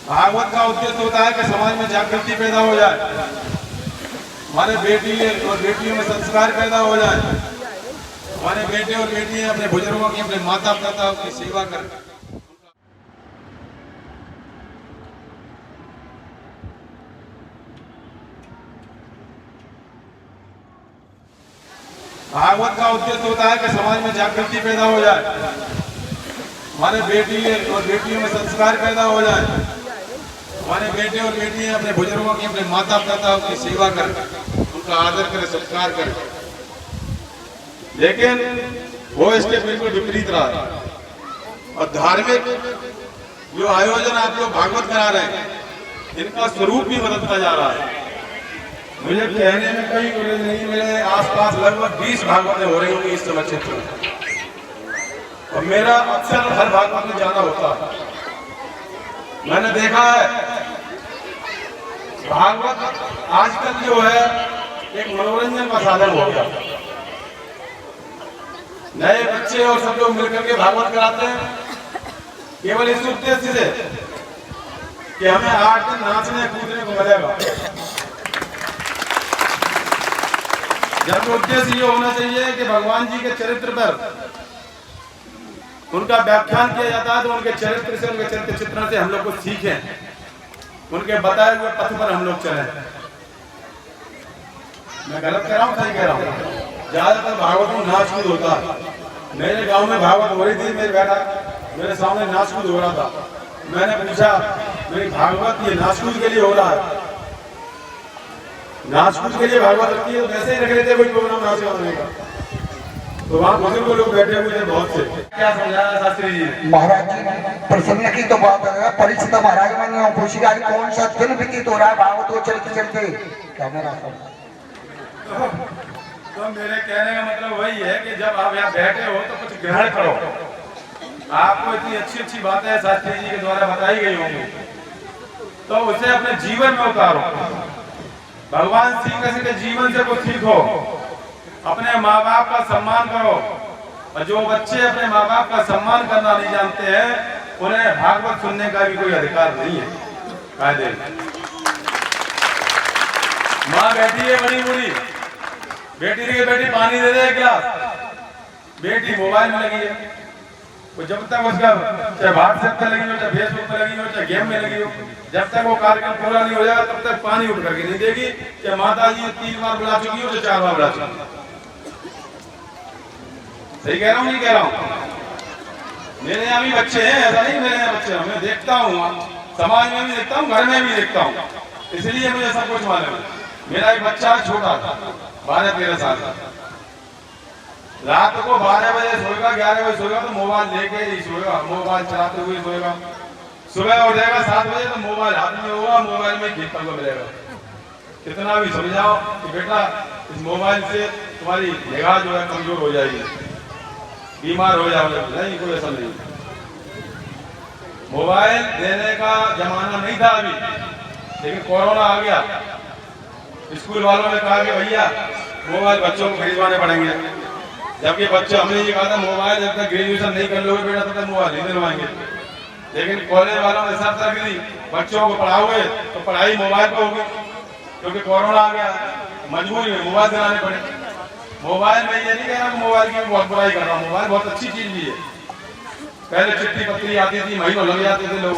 भागवत का उद्देश्य होता है कि समाज में जागृति पैदा हो जाए, हमारे बेटी और बेटियों में संस्कार पैदा हो जाए, हमारे बेटे और बेटियां अपने बुजुर्गों की, अपने माता पिता की सेवा करें। भागवत का उद्देश्य होता है कि समाज में जागृति पैदा हो जाए, हमारे बेटी और बेटियों में संस्कार पैदा हो जाए, हमारे बेटे और बेटियां अपने बुजुर्गों की, अपने माता पिता की सेवा करें, उनका आदर करें, सत्कार करें। लेकिन वो इसके बिल्कुल विपरीत रहा। और धार्मिक जो आयोजन आप लोग भागवत करा रहे हैं, इनका स्वरूप भी बदलता जा रहा है। मुझे कहने में कई नहीं मिले, आसपास लगभग 20 भागवतें हो रही होंगी इस समय क्षेत्र में, और मेरा अक्सर हर भागवत में जाना होता है। मैंने देखा है भागवत आजकल जो है एक मनोरंजन का साधन हो गया। नए बच्चे और सब लोग मिलकर के भागवत कराते हैं केवल इस उद्देश्य से कि हमें 8 दिन नाचने कूदने को मिलेगा। जब उद्देश्य ये होना चाहिए कि भगवान जी के चरित्र पर उनका व्याख्यान किया जाता है, तो उनके चरित्र से, उनके चरित्र चित्रण से हम लोग को सीखें, उनके बताए हुए पथ पर हम लोग चलें। मैं गलत कह रहा हूँ, सही कह रहा हूँ? ज्यादातर भागवत में नाच कूद होता है। मेरे गांव में भागवत हो रही थी, मेरे बेटा मेरे सामने नाच कूद हो रहा था। मैंने पूछा, मेरी भागवत ये नाच कूद के लिए हो रहा है? नाच कूद के लिए भागवत रखती है, तो वैसे ही रख लेते कोई प्रोग्राम नाच गाने का। तो वहाँ बुजुर्ग लोग बैठे हुए थे बहुत से। क्या समझाया शास्त्री जी? महाराज जी प्रसन्न की तो बात है, परीक्षित महाराज मैंने पूछी आज कौन सा दिन व्यतीत हो रहा है भागवत को चलते चलते, क्या मेरा तो मेरे कहने का मतलब वही है कि जब आप यहाँ बैठे हो तो कुछ ग्रहण करो। आपको इतनी अच्छी अच्छी बातें शास्त्री जी के द्वारा बताई गई होंगी, तो उसे अपने जीवन में उतारो। भगवान श्री कृष्ण के जीवन से कुछ सीखो, अपने माँ बाप का सम्मान करो। और जो बच्चे अपने माँ बाप का सम्मान करना नहीं जानते हैं, उन्हें भागवत सुनने का भी कोई अधिकार नहीं है कायदे। माँ बैठी है बड़ी बुरी, बेटी की बेटी पानी दे दे एक गिलास, बेटी मोबाइल में लगी है। वो जब तक उसका चाहे व्हाट्सएप पे लगी हो, चाहे फेसबुक पे लगी हो, चाहे गेम में लगी हो, जब तक वो कार्यक्रम पूरा नहीं हो जाएगा तब तक पानी उठ करके नहीं देगी कि माता जी 3 बार बुला चुकी हो, 4 बार बुला चुकी। सही कह रहा हूँ, नहीं कह रहा हूँ? मेरे यहाँ भी बच्चे हैं, ऐसा नहीं मेरे यहाँ बच्चे हैं, मैं देखता हूँ, समाज में भी देखता हूँ, घर में भी देखता हूँ, इसलिए मुझे सब कुछ मालूम है। मेरा एक बच्चा छोटा था, 12-13 साल का, रात को 12 बजे सोएगा, 11 बजे सोएगा तो मोबाइल लेके ही सोएगा, मोबाइल चलाते हुए सोएगा। सुबह उठेगा 7 बजे तो मोबाइल हाथ में होगा, मोबाइल में खेलता हुआ मिलेगा। कितना भी समझाओ कि बेटा इस मोबाइल से तुम्हारी निगाह जो है कमजोर हो जाएगी, बीमार हो जाओगे, नहीं, कोई ऐसा नहीं। मोबाइल देने का जमाना नहीं था अभी, लेकिन कोरोना आ गया। स्कूल वालों ने कहा कि भैया मोबाइल बच्चों को खरीदवाने पड़ेंगे, जबकि बच्चे, हमने ये कहा था मोबाइल जब तक ग्रेजुएशन नहीं कर लोगे बेटा तब तक मोबाइल नहीं दिलवाएंगे। लेकिन कॉलेज वालों ने शर्त रख दी, बच्चों को पढ़ाओगे तो पढ़ाई मोबाइल पर होगी, क्योंकि कोरोना आ गया, मजबूरी में मोबाइल दिलाने पड़े। मोबाइल में ये नहीं कह रहा मोबाइल की बहुत बुराई कर रहा हूँ, मोबाइल बहुत अच्छी चीज भी है। पहले चिट्ठी पत्री आती थी, महीनों लग जाते थे, लोग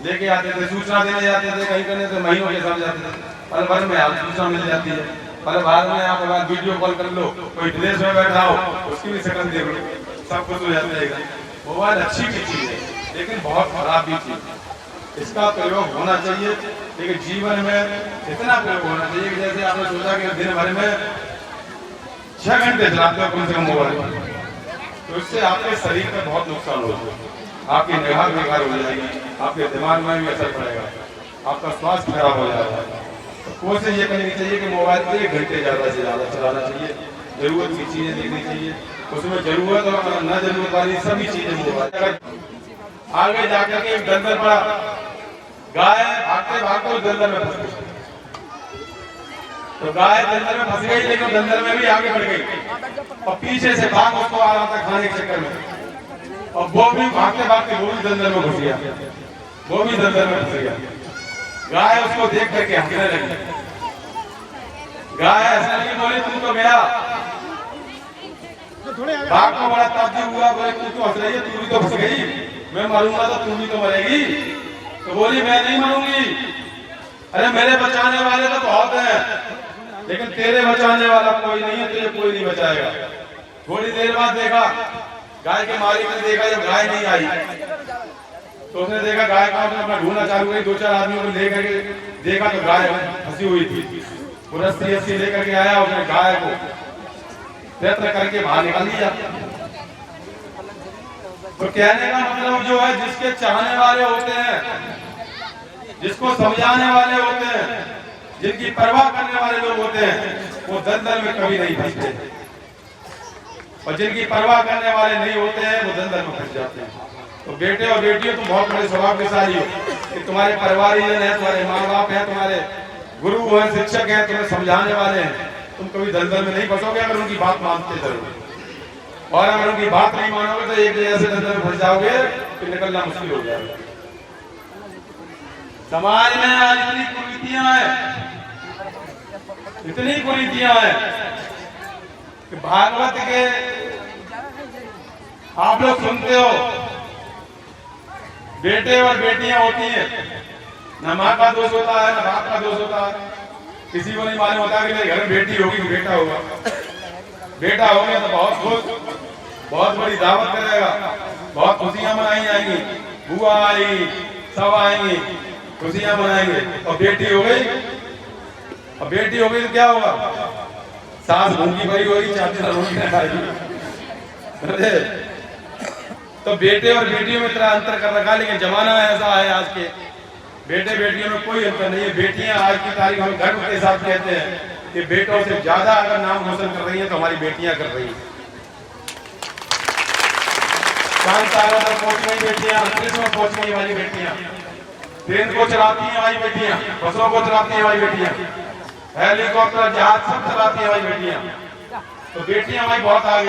लेके आते थे, सूचना देने जाते थे, कहीं करने से महीनों के साथ जाते थे। पल भर में आप सूचना मिल जाती है, पल भर में आप वीडियो कॉल कर लो, कोई विदेश में बैठा हो उसकी भी शक्ल देख लो, सब कुछ हो जाता है। मोबाइल अच्छी भी चीज है, लेकिन बहुत खराब भी चीज। इसका प्रयोग होना चाहिए, लेकिन जीवन में इतना प्रयोग होना चाहिए कि जैसे आपने सोचा कि दिन भर में 6 घंटे चलाते हो कम से कम मोबाइल, तो इससे आपके शरीर पर बहुत नुकसान होगा, आपकी निगाह बेकार हो जाएगी, आपके दिमाग में भी असर पड़ेगा, आपका स्वास्थ्य खराब हो जाएगा। तो कोशिश ये करनी चाहिए कि मोबाइल 1 घंटे ज़्यादा से ज़्यादा चलाना चाहिए, जरूरत की चीज़ें देखनी चाहिए, उसमें जरूरत और न जरूरत वाली सभी चीज़ें मोबाइल। आगे जाकर के एक दलदल पड़ा, गाय भागते भागते उस दलदल में फंस गई, तो गाय दलदल में फंस गई, लेकिन दलदल में भी आगे बढ़ गई और पीछे से भाग उसको आ रहा था खाने के चक्कर में, और वो भी भागते भागते वो भी दलदल में घुस गया। वो भी दलदल में फंस गया। गाय उसको देख करके हंसने लगी। गाय हंसने लगी, बोली तू तो गया। बाघ को बड़ा ताज्जुब हुआ, बोले तू तो हंस रही है, तू भी तो फंस गई, मैं मरूंगा तो तू भी तो मरेगी। तो बोली मैं नहीं मरूंगी, अरे मेरे बचाने वाले तो बहुत हैं, लेकिन तेरे बचाने वाला कोई नहीं है, तुझे कोई नहीं बचाएगा। थोड़ी देर बाद देखा, गाय के मालिक ने देखा जब गाय नहीं आई तो उसने देखा गाय का, उसने अपना ढूंढना चालू किया। 2-4 आदमियों को लेकर के देखा तो गाय फंसी हुई थी। वो रस्सी लेकर के आया, उसने गाय को प्रयत्न करके बाहर निकाल दिया। तो कहने का मतलब जो है, जिसके चाहने वाले होते हैं, जिसको समझाने वाले होते हैं, जिनकी परवाह करने वाले लोग होते हैं, वो दलदल में कभी नहीं फंसते, और जिनकी परवाह करने वाले नहीं होते हैं वो दलदल में फंस जाते हैं। तो बेटे और बेटियों, तुम बहुत बड़े सौभाग्यशाली हो कि तुम्हारे परिवारजन हैं, तुम्हारे माँ बाप हैं, तुम्हारे गुरु हैं, शिक्षक हैं, तुम्हें समझाने वाले हैं। तुम कभी दलदल में नहीं फंसोगे अगर उनकी बात मानते जरूर, और अगर उनकी बात नहीं मानोगे तो एक ऐसे दलदल में फंस जाओगे कि निकलना मुश्किल हो जाएगा। समाज में आज इतनी कुरीतियां हैं, इतनी कुरीतियां हैं कि भागवत के आप लोग सुनते हो, बेटे और बेटियां होती हैं, न माँ का दोष होता है न बाप का दोष होता है। किसी को नहीं मालूम होता कि मेरे घर में बेटी होगी कि बेटा होगा। बेटा हो गया तो बहुत खुश, बहुत बड़ी दावत करेगा, बहुत खुशियां मनाई जाएंगी, बुआ आएगी, सब आएंगी, खुशियां मनाएंगे। और बेटी हो गई, और बेटी हो गई तो क्या होगा, सास भूखी पड़ी होगी, चाची रोटी नहीं खाएगी। तो बेटे और बेटियों में इतना अंतर कर रखा, लेकिन जमाना ऐसा है आज के, बेटे बेटियों में कोई अंतर नहीं है। बेटियां आज की तारीख हम गर्व के साथ कहते हैं कि बेटों से ज्यादा अगर नाम रोशन कर रही है तो हमारी बेटियां कर रही हैं। चांद तारों तक पहुंच गई बेटियां, अंतरिक्ष में पहुंच गई हमारी बेटियां, ट्रेन को चलाती हैं हमारी बेटियां, बसों को चलाती हैं हमारी बेटियां, हेलीकॉप्टर जहाज सब चलाती हैं हमारी बेटियां। तो बेटियां हमारी बहुत आगे।